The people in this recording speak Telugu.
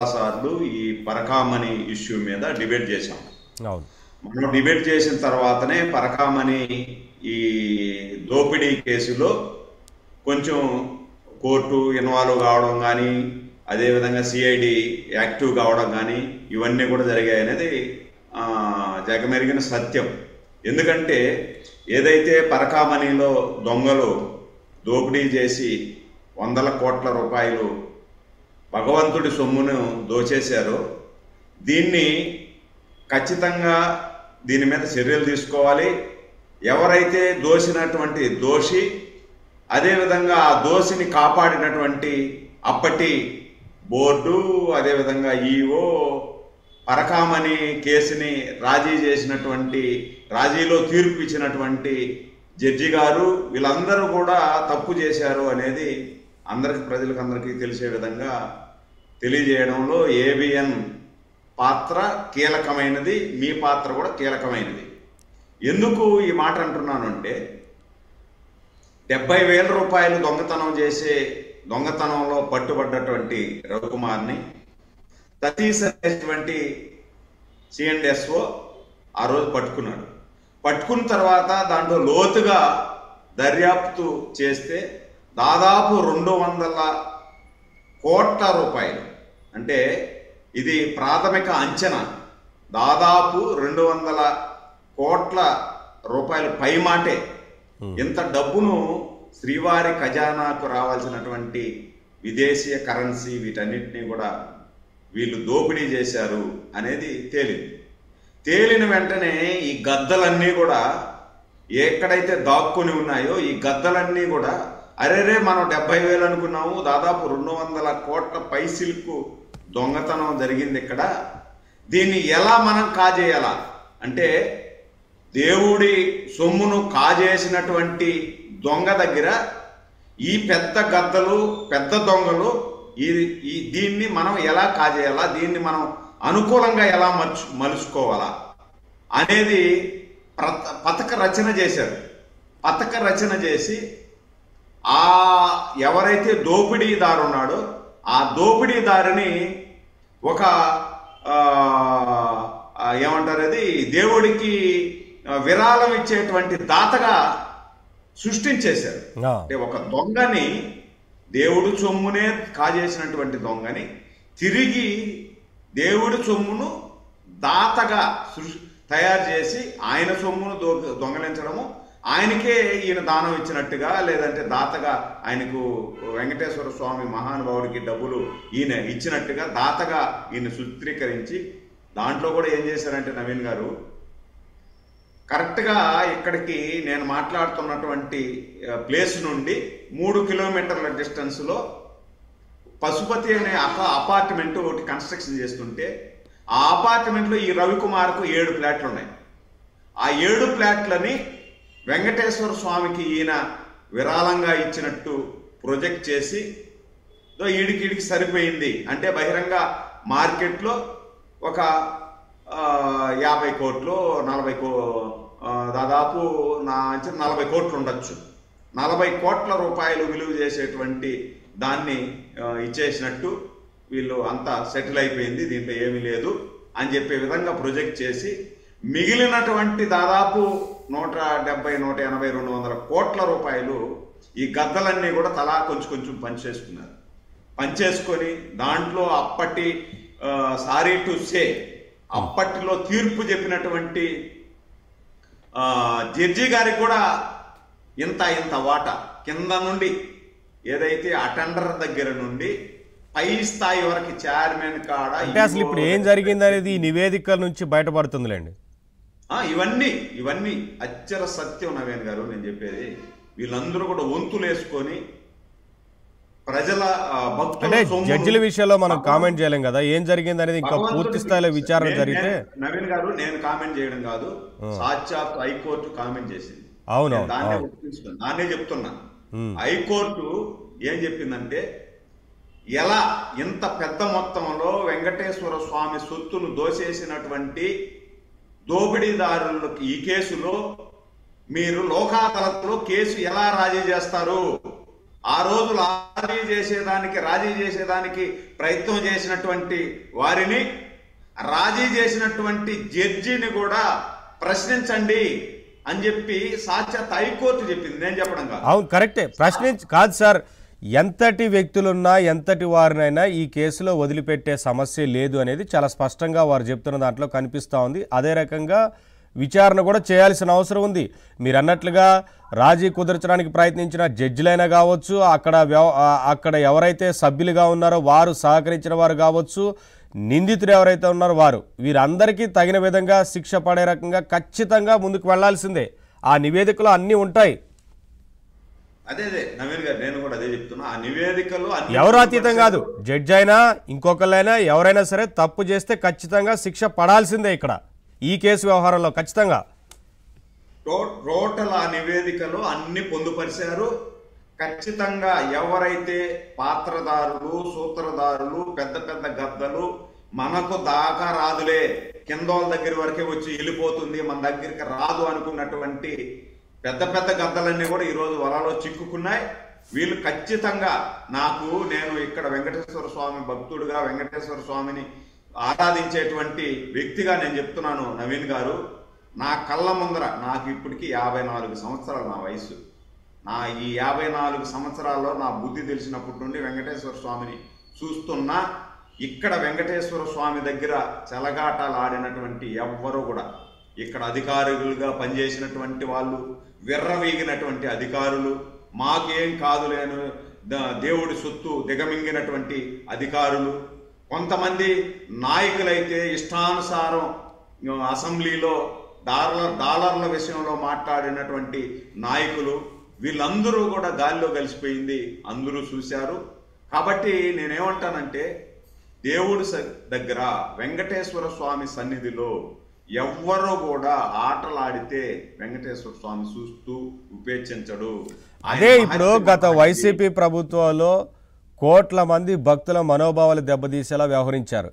సార్లు ఈ పరకామణి ఇష్యూ మీద డిబేట్ చేశాం. అవును. మనం డిబేట్ చేసిన తర్వాతనే పరకామణి ఈ దోపిడీ కేసులో కొంచెం కోర్టు ఇన్వాల్వ్ కావడం కానీ, అదేవిధంగా సిఐడి యాక్టివ్ కావడం కానీ ఇవన్నీ కూడా జరిగాయి అనేది జగమెరిగిన సత్యం. ఎందుకంటే ఏదైతే పరకామణిలో దొంగలు దోపిడీ చేసి వందల కోట్ల రూపాయలు భగవంతుడి సొమ్మును దోచేశారో దీన్ని ఖచ్చితంగా దీని మీద చర్యలు తీసుకోవాలి. ఎవరైతే దోసినటువంటి దోషి, అదేవిధంగా ఆ దోషిని కాపాడినటువంటి అప్పటి బోర్డు, అదేవిధంగా ఈఓ, పరకామణి కేసుని రాజీ చేసినటువంటి, రాజీలో తీర్పు ఇచ్చినటువంటి జడ్జి గారు, వీళ్ళందరూ కూడా తప్పు చేశారు అనేది ప్రజలకు అందరికీ తెలిసే విధంగా తెలియజేయడంలో ఏబిఎన్ పాత్ర కీలకమైనది, మీ పాత్ర కూడా కీలకమైనది. ఎందుకు ఈ మాట అంటున్నాను అంటే 70,000 రూపాయలు దొంగతనంలో పట్టుబడ్డటువంటి రవికుమార్ని సతీష్ అనేటువంటి సిఎండ్ఎస్ఓ ఆ రోజు పట్టుకున్నాడు. పట్టుకున్న తర్వాత దాంట్లో లోతుగా దర్యాప్తు చేస్తే దాదాపు 200 కోట్ల రూపాయలు, అంటే ఇది ప్రాథమిక అంచనా, దాదాపు 200 కోట్ల రూపాయలు పైమాటే. ఇంత డబ్బును శ్రీవారి ఖజానాకు రావాల్సినటువంటి విదేశీయ కరెన్సీ వీటన్నిటినీ కూడా వీళ్ళు దోపిడీ చేశారు అనేది తేలింది. తేలిన వెంటనే ఈ గద్దలన్నీ కూడా ఎక్కడైతే దాక్కుని ఉన్నాయో ఈ గద్దలన్నీ కూడా అరేరే మనం 70,000 అనుకున్నాము, దాదాపు 200 కోట్ల పైసలకు దొంగతనం జరిగింది ఇక్కడ, దీన్ని ఎలా మనం కాజేయాలా అంటే దేవుడి సొమ్మును కాజేసినటువంటి దొంగ దగ్గర ఈ పెద్ద గద్దలు, పెద్ద దొంగలు దీన్ని మనం ఎలా కాజేయాలా, దీన్ని మనం అనుకూలంగా ఎలా మలుచుకోవాలా అనేది పథక రచన చేశారు. పథక రచన చేసి ఎవరైతే దోపిడీదారు ఉన్నాడో ఆ దోపిడీదారిని ఒక ఏమంటారు, అది దేవుడికి విరాళం ఇచ్చేటువంటి దాతగా సృష్టించేశారు. అంటే ఒక దొంగని, దేవుడు సొమ్మునే కాజేసినటువంటి దొంగని తిరిగి దేవుడి సొమ్మును దాతగా తయారు చేసి ఆయన సొమ్మును దొంగలించడము, ఆయనకే ఈయన దానం ఇచ్చినట్టుగా, లేదంటే దాతగా ఆయనకు వెంకటేశ్వర స్వామి మహానుభావుడికి డబ్బులు ఈయన ఇచ్చినట్టుగా దాతగా ఈయన సూత్రీకరించి, దాంట్లో కూడా ఏం చేశారంటే నవీన్ గారు కరెక్ట్గా ఇక్కడికి నేను మాట్లాడుతున్నటువంటి ప్లేస్ నుండి 3 కిలోమీటర్ల డిస్టెన్స్లో పశుపతి అనే అపార్ట్మెంట్ ఒకటి కన్స్ట్రక్షన్ చేస్తుంటే ఆ అపార్ట్మెంట్లో ఈ రవికుమార్కు 7 ఫ్లాట్లు ఉన్నాయి. ఆ 7 ఫ్లాట్లని వెంకటేశ్వర స్వామికి ఈయన విరాళంగా ఇచ్చినట్టు ప్రొజెక్ట్ చేసి ఈడికి సరిపోయింది అంటే బహిరంగ మార్కెట్లో ఒక 50 కోట్లు 40 దాదాపు నా అంచనా 40 కోట్లు ఉండొచ్చు. 40 కోట్ల రూపాయలు విలువ చేసేటువంటి దాన్ని ఇచ్చేసినట్టు వీళ్ళు అంతా సెటిల్ అయిపోయింది, దీంట్లో ఏమీ లేదు అని చెప్పే విధంగా ప్రొజెక్ట్ చేసి మిగిలినటువంటి దాదాపు 170, 180, 200 కోట్ల రూపాయలు ఈ గద్దలన్నీ కూడా తలా కొంచెం పనిచేసుకున్నారు. పనిచేసుకొని దాంట్లో అప్పటి సారీ టు సే అప్పటిలో తీర్పు చెప్పినటువంటి జడ్జి గారికి కూడా ఇంత వాటా కింద నుండి, ఏదైతే అటెండర్ దగ్గర నుండి పై స్థాయి వరకు చైర్మన్ కాడ. అంటే అసలు ఇప్పుడు ఏం జరిగింది అనేది ఈ నివేదికల నుంచి బయటపడుతుందిలేండి. ఇవన్నీ అచ్చర సత్యం నవీన్ గారు. నేను చెప్పేది వీళ్ళందరూ కూడా వంతులేసుకొని ప్రజల అంటే జడ్జిల విషయంలో మనం కామెంట్ చేయలేం కదా, ఏం జరిగింది అనేది ఇంకా పూర్తి స్థాయిలో విచారణ జరిగితే. నవీన్ గారు నేను కామెంట్ చేయడం కాదు, సాక్షాత్ హైకోర్టు కామెంట్ చేసింది. అవును, దాన్నే చెప్తున్నా. హైకోర్టు ఏం చెప్పిందంటే ఎలా ఇంత పెద్ద మొత్తంలో వెంకటేశ్వర స్వామి సొత్తును దోచేసినటువంటి దోపిడీదారులకు ఈ కేసులో మీరు లోక్ అదాలత్లో కేసు ఎలా రాజీ చేస్తారు, ఆ రోజు రాజీ చేసేదానికి ప్రయత్నం చేసినటువంటి వారిని, రాజీ చేసినటువంటి జడ్జిని కూడా ప్రశ్నించండి అని చెప్పి సాక్షాత్ హైకోర్టు చెప్పింది, నేను చెప్పడం కాదు. అవును, కరెక్టే. కాదు సార్, ఎంతటి వ్యక్తులున్నా ఎంతటి వారినైనా ఈ కేసులో వదిలిపెట్టే సమస్య లేదు అనేది చాలా స్పష్టంగా వారు చెప్తున్న దాంట్లో కనిపిస్తూ ఉంది. అదే రకంగా విచారణ కూడా చేయాల్సిన అవసరం ఉంది. మీరు అన్నట్లుగా రాజీ కుదర్చడానికి ప్రయత్నించిన జడ్జిలైనా కావచ్చు, అక్కడ ఎవరైతే సభ్యులుగా ఉన్నారో వారు సహకరించిన వారు కావచ్చు, నిందితులు ఎవరైతే ఉన్నారో వారు, వీరందరికీ తగిన విధంగా శిక్ష పడే రకంగా ఖచ్చితంగా ముందుకు వెళ్లాల్సిందే. ఆ నివేదికలో అన్నీ ఉంటాయి. అదే నవీన్ గారు, నేను కూడా అదే చెప్తున్నా. ఆ నివేదికలు ఎవరు అతీతం కాదు. జడ్జి అయినా ఇంకొకళ్ళైనా ఎవరైనా సరే తప్పు చేస్తే ఖచ్చితంగా శిక్ష పడాల్సిందే. ఇక్కడ ఈ కేసు వ్యవహారంలో ఖచ్చితంగా టోటల్ ఆ నివేదికలు అన్ని పొందుపరిచారు. ఖచ్చితంగా ఎవరైతే పాత్రదారులు, సూత్రధారులు, పెద్ద పెద్ద గద్దలు, మనకు దాకా రాదులే, కిందోళ్ళ దగ్గర వరకే వచ్చి వెళ్ళిపోతుంది, మన దగ్గరికి రాదు అనుకున్నటువంటి పెద్ద పెద్ద గద్దలన్నీ కూడా ఈరోజు వలలో చిక్కుకున్నాయి. వీళ్ళు ఖచ్చితంగా నేను ఇక్కడ వెంకటేశ్వర స్వామి భక్తుడుగా, వెంకటేశ్వర స్వామిని ఆరాధించేటువంటి వ్యక్తిగా నేను చెప్తున్నాను నవీన్ గారు, నా కళ్ళ ముందర, నాకు ఇప్పటికీ 54 సంవత్సరాలు నా వయసు. నా ఈ 54 సంవత్సరాల్లో నా బుద్ధి తెలిసినప్పటి నుండి వెంకటేశ్వర స్వామిని చూస్తున్నా. ఇక్కడ వెంకటేశ్వర స్వామి దగ్గర చెలగాటాలు ఆడినటువంటి ఎవ్వరూ కూడా, ఇక్కడ అధికారులుగా పనిచేసినటువంటి వాళ్ళు, విర్రవీగినటువంటి అధికారులు, మాకేం కాదులేను దేవుడి సొత్తు దిగమింగినటువంటి అధికారులు, కొంతమంది నాయకులైతే ఇష్టానుసారం అసెంబ్లీలో డాలర్ల విషయంలో మాట్లాడినటువంటి నాయకులు, వీళ్ళందరూ కూడా గాలిలో కలిసిపోయింది, అందరూ చూశారు. కాబట్టి నేనేమంటానంటే, దేవుడి దగ్గర వెంకటేశ్వర స్వామి సన్నిధిలో ఎవ్వరూ కూడా ఆటలాడితే వెంకటేశ్వర స్వామి చూస్తూ ఉపేక్షించడు. అదే ఇప్పుడు గత వైసీపీ ప్రభుత్వంలో కోట్ల మంది భక్తుల మనోభావాలు దెబ్బతీసేలా వ్యవహరించారు.